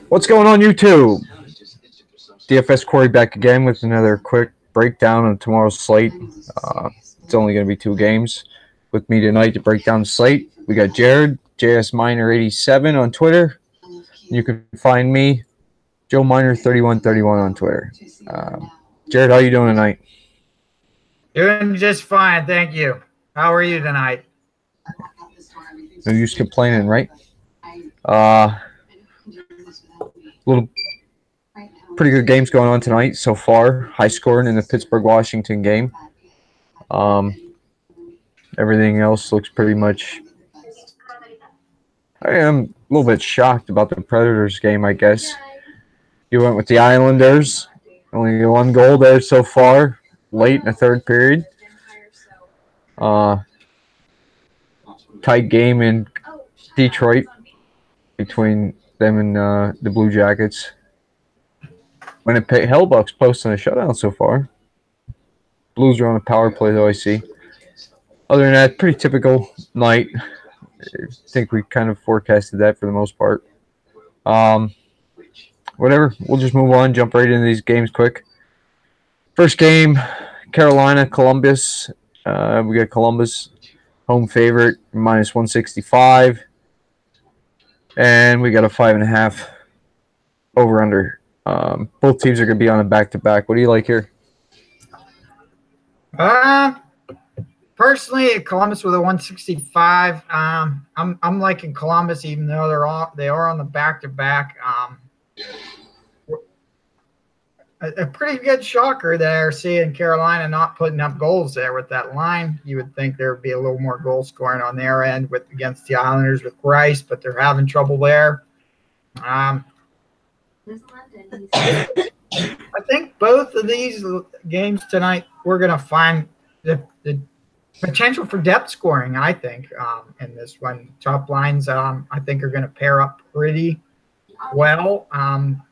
What's going on, YouTube? DFS Quarry back again with another quick breakdown of tomorrow's slate. It's only going to be 2 games. With me tonight to break down the slate, we got Jared, JSMiner87 on Twitter. You can find me, JoeMiner3131 on Twitter. Jared, how you doing tonight? Doing just fine, thank you. How are you tonight? No use complaining, right? Pretty good games going on tonight so far. High scoring in the Pittsburgh-Washington game. Everything else looks pretty much. I am a little bit shocked about the Predators game, I guess. You went with the Islanders. Only 1 goal there so far, late in the third period. Tight game in Detroit between them and the Blue Jackets. Winnipeg Hellbucks posting a shutout so far. Blues are on a power play, though, I see. Other than that, pretty typical night. I think we kind of forecasted that for the most part. Whatever. We'll just move on, jump right into these games quick. First game, Carolina, Columbus. We got Columbus, home favorite, minus 165. And we got a 5.5 over-under. Both teams are going to be on a back-to-back. What do you like here? Personally, Columbus with a 165. I'm liking Columbus, even though they are on the back-to-back. A pretty good shocker there, seeing Carolina not putting up goals there with that line. You would think there would be a little more goal scoring on their end against the Islanders with Rice, but they're having trouble there. I think both of these games tonight, we're going to find the potential for depth scoring, I think, in this one. Top lines, I think, are going to pair up pretty well.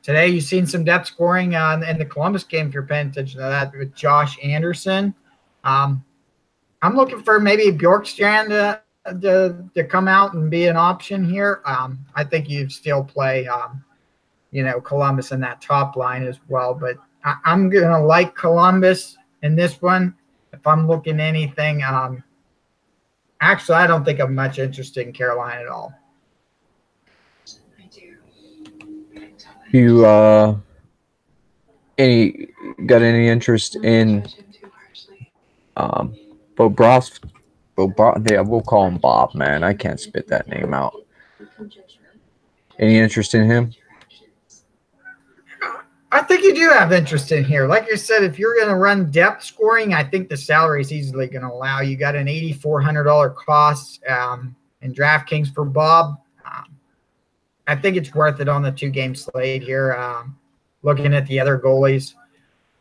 Today, you've seen some depth scoring in the Columbus game, if you're paying attention to that, with Josh Anderson. I'm looking for maybe Bjorkstrand to come out and be an option here. I think you still play Columbus in that top line as well. But I'm going to like Columbus in this one. If I'm looking anything, actually, I don't think I'm much interested in Carolina at all. You got any interest in Bobrovsky? Yeah, we'll call him Bob, man. I can't spit that name out. Any interest in him? I think you do have interest in here. Like I said, if you're going to run depth scoring, I think the salary is easily going to allow. You got an $8,400 cost in DraftKings for Bob. I think it's worth it on the 2-game slate here. Looking at the other goalies,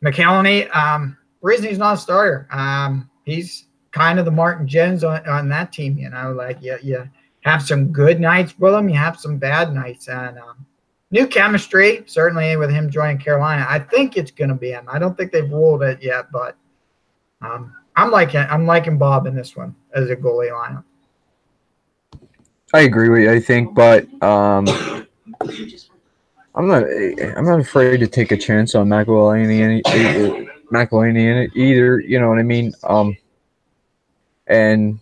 McElhinney, reason he's not a starter. He's kind of the Martin Jones on that team. Like you have some good nights with him, you have some bad nights, and new chemistry certainly with him joining Carolina. I think it's going to be him. I don't think they've ruled it yet, but I'm liking Bob in this one as a goalie lineup. I agree with you, I think, but I'm not afraid to take a chance on McElhinney in it either. You know what I mean? And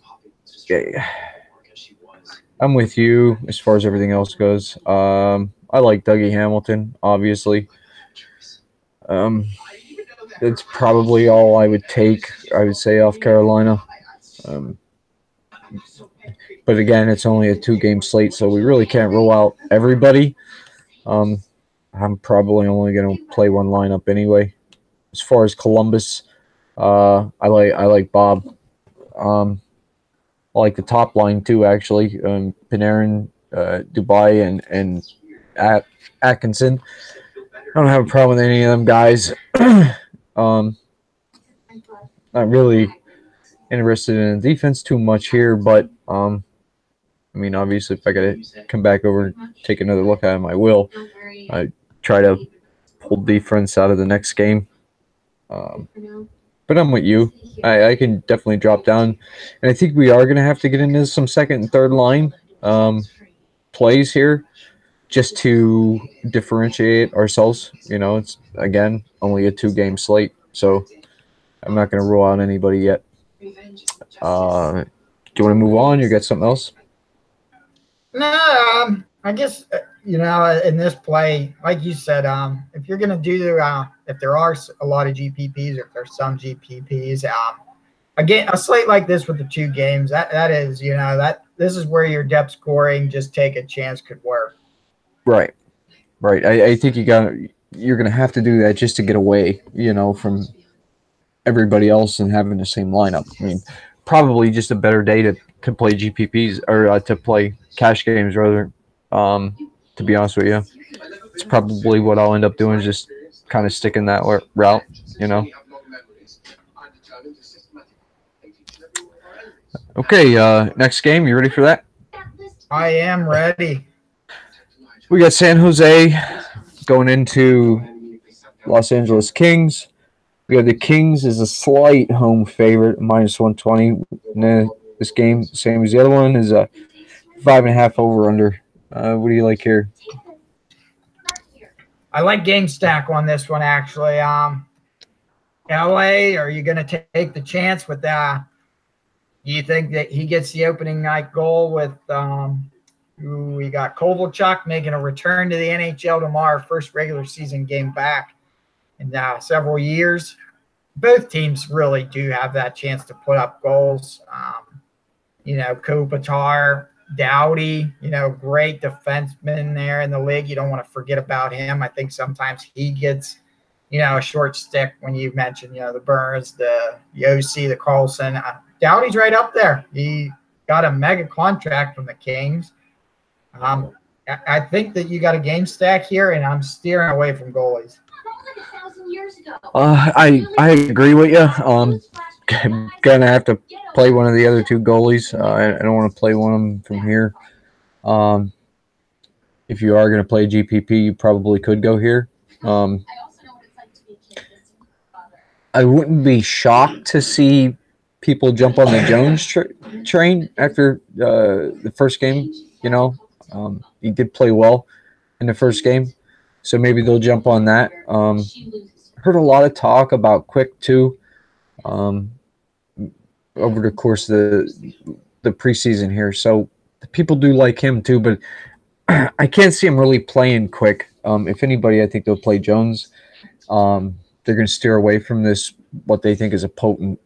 I'm with you as far as everything else goes. I like Dougie Hamilton, obviously. That's probably all I would take, I would say, off Carolina. But again, it's only a 2-game slate, so we really can't rule out everybody. I'm probably only going to play one lineup anyway. As far as Columbus, I like Bob. I like the top line too, actually. Panarin, Dubai, and Atkinson. I don't have a problem with any of them guys. Not really interested in the defense too much here, but I mean, obviously, if I got to come back over and take another look at him, I will. I try to pull defense out of the next game. But I'm with you. I can definitely drop down. And I think we are going to have to get into some second and third line plays here. just to differentiate ourselves. You know, it's again only a 2-game slate, so I'm not going to rule out anybody yet. Do you want to move on? You got something else? No, I guess in this play, like you said, if you're gonna do if there are a lot of GPPs, or if there's some GPPs, again, a slate like this with the 2 games, that is, that this is where your depth scoring, just take a chance, could work. Right. I think you're gonna have to do that just to get away, from everybody else and having the same lineup. I mean, probably just a better day to play GPPs, or to play cash games rather. To be honest with you, it's probably what I'll end up doing, just kind of sticking that route. Okay, next game. You ready for that? I am ready. We got San Jose going into Los Angeles Kings. We have the Kings as a slight home favorite, -120. This game, same as the other one, is a 5.5 over under. What do you like here? I like game stack on this one, actually. LA, are you going to take the chance with that? Do you think that he gets the opening night goal with we got Kovalchuk making a return to the NHL tomorrow, first regular season game back in several years? Both teams really do have that chance to put up goals. Kopitar, Doughty, great defenseman there in the league. You don't want to forget about him. I think sometimes he gets, a short stick when you mention, the Burns, the Yossi, the Carlson. Doughty's right up there. He got a mega contract from the Kings. I think that you got a game stack here, and I'm steering away from goalies. I agree with you. Gonna have to play one of the other 2 goalies. I don't want to play one of them from here. If you are going to play GPP, you probably could go here. I wouldn't be shocked to see people jump on the Jones train after the first game. He did play well in the first game, so maybe they'll jump on that. Heard a lot of talk about Quick too, over the course of the preseason here. So people do like him too, but I can't see him really playing Quick. If anybody, I think they'll play Jones. They're going to steer away from this, what they think is a potent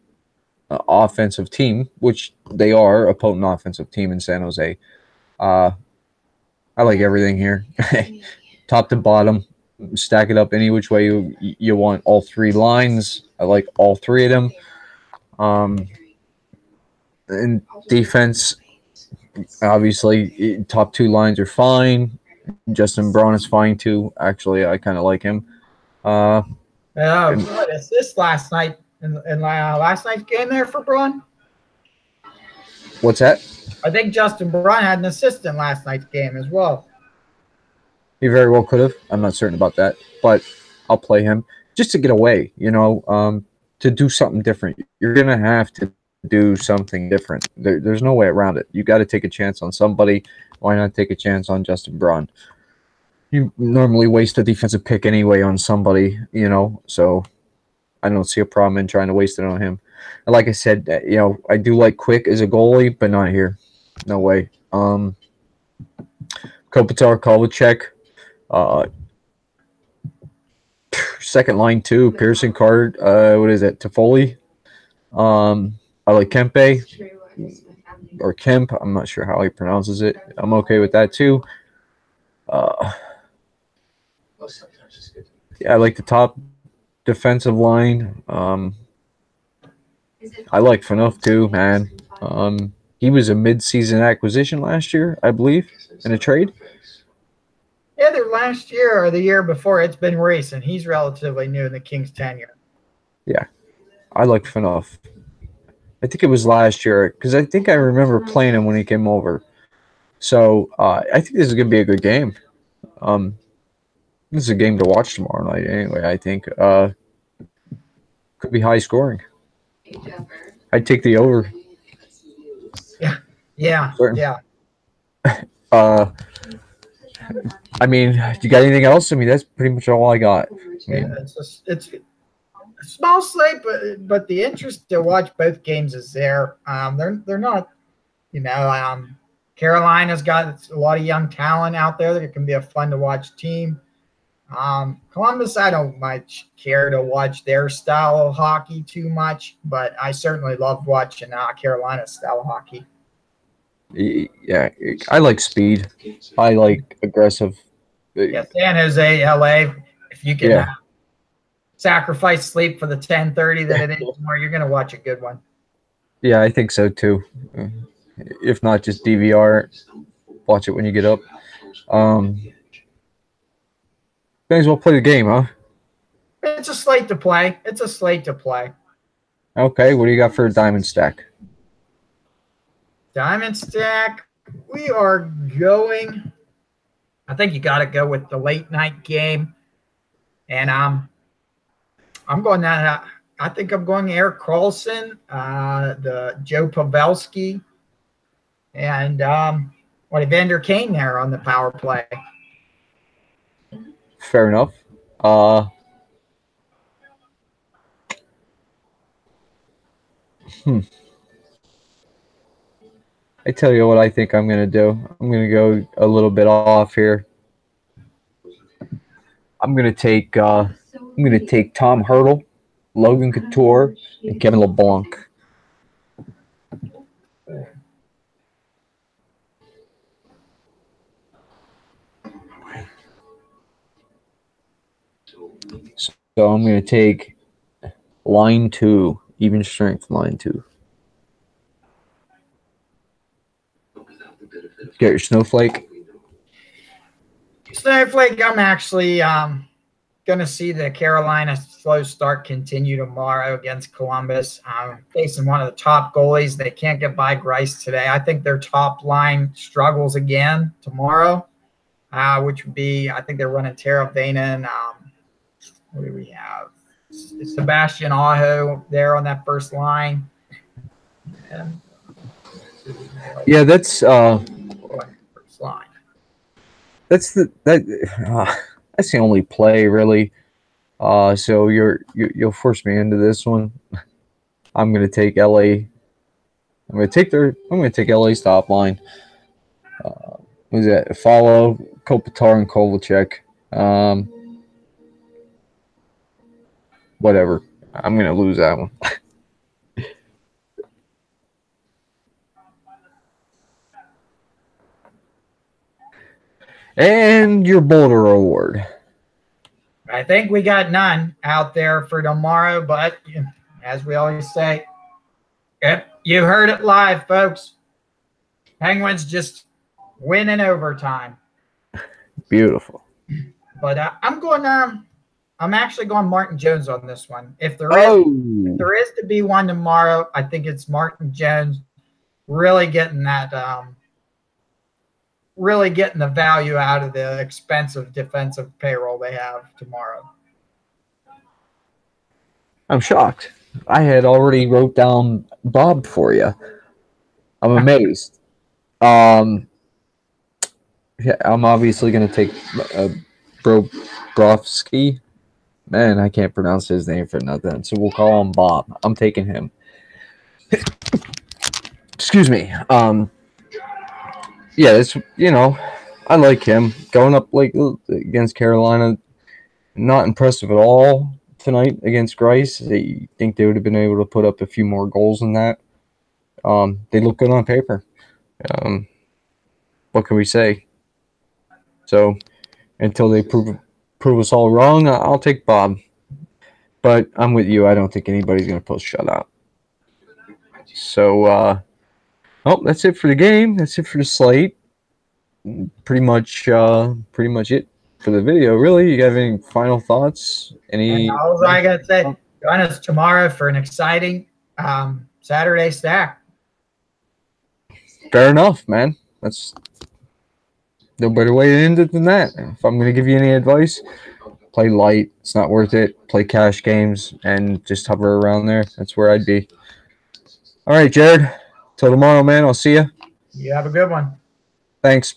offensive team, which they are, a potent offensive team in San Jose. I like everything here, top to bottom. Stack it up any which way you want. All 3 lines, I like all 3 of them. In defense, obviously, top 2 lines are fine. Justin Braun is fine too. Actually, I kind of like him. What assist last night in last night's game there for Braun? What's that? I think Justin Braun had an assist in last night's game as well. He very well could have. I'm not certain about that, but I'll play him just to get away, to do something different. You're going to have to do something different. There's no way around it. You got to take a chance on somebody. Why not take a chance on Justin Braun? You normally waste a defensive pick anyway on somebody, so I don't see a problem in trying to waste it on him. And like I said, I do like Quick as a goalie, but not here. No way. Kopitar, Kovalchuk. Second line too, Pearson, Card. What is it? Toffoli. I like Kempe or Kemp. I'm not sure how he pronounces it. I'm okay with that too. Yeah, I like the top defensive line. I like Phaneuf too, man. He was a mid-season acquisition last year, I believe, in a trade. Either last year or the year before. It's been recent. He's relatively new in the Kings' tenure. Yeah, I like Phaneuf. I think it was last year because I think I remember playing him when he came over. So I think this is going to be a good game. This is a game to watch tomorrow night anyway, I think. Could be high scoring. I'd take the over. Yeah. I I mean, you got anything else? I mean, that's pretty much all I got. I mean, Yeah, it's a small slate, but the interest to watch both games is there. They're not, Carolina's got a lot of young talent out there that can be a fun to watch team. Columbus, I don't much care to watch their style of hockey too much, but I certainly love watching Carolina's style of hockey. yeah, I like speed. I like aggressive. Yeah, San Jose, LA. If you can Yeah. sacrifice sleep for the 10:30 that it is tomorrow, you're going to watch a good one. Yeah, I think so too. If not, just DVR. Watch it when you get up. May as well play the game, huh? It's a slate to play. It's a slate to play. Okay, what do you got for a diamond stack? Diamond stack. We are going. I think you got to go with the late night game, and I'm going that. I think I'm going Eric Carlson, the Joe Pavelski, and Evander Kane there on the power play. Fair enough. I tell you what I think I'm going to do. I'm going to go a little bit off here. I'm going to take Tom Hurdle, Logan Couture, and Kevin LeBlanc. So I'm going to take line 2, even strength line 2. Get your Snowflake. Snowflake, I'm actually going to see the Carolina slow start continue tomorrow against Columbus. Facing one of the top goalies. They can't get by Grice today. I think their top line struggles again tomorrow, which would be, I think they're running Teravainen. What do we have? Sebastian Aho there on that first line. Yeah, that's first line. That's the only play really. So you'll force me into this one. I'm gonna take LA. I'm gonna take LA's top line. Who's that? Follow Kopitar and Kovalchuk. Whatever. I'm gonna lose that one. And your Boulder Award. I think we got none out there for tomorrow, but as we always say, you heard it live, folks. Penguins just win in overtime. Beautiful. But I'm actually going Martin Jones on this one. If there is to be one tomorrow, I think it's Martin Jones really getting that. Really getting the value out of the expensive defensive payroll they have tomorrow. I'm shocked. I had already wrote down Bob for you. I'm amazed. Yeah, I'm obviously going to take Bobrovsky. Man, I can't pronounce his name for nothing, so we'll call him Bob. I'm taking him. Excuse me. Yeah, it's I like him going up like against Carolina. Not impressive at all tonight against Grice. I think they would have been able to put up a few more goals than that. They look good on paper. What can we say? So until they prove us all wrong, I'll take Bob. But I'm with you. I don't think anybody's going to post shutout. So, that's it for the game. That's it for the slate. Pretty much it for the video. Really, you have any final thoughts? All I got to say, join us tomorrow for an exciting Saturday stack. Fair enough, man. That's no better way to end it than that. If I'm going to give you any advice, play light. It's not worth it. Play cash games and just hover around there. That's where I'd be. All right, Jared. Till tomorrow, man. I'll see you. You have a good one. Thanks.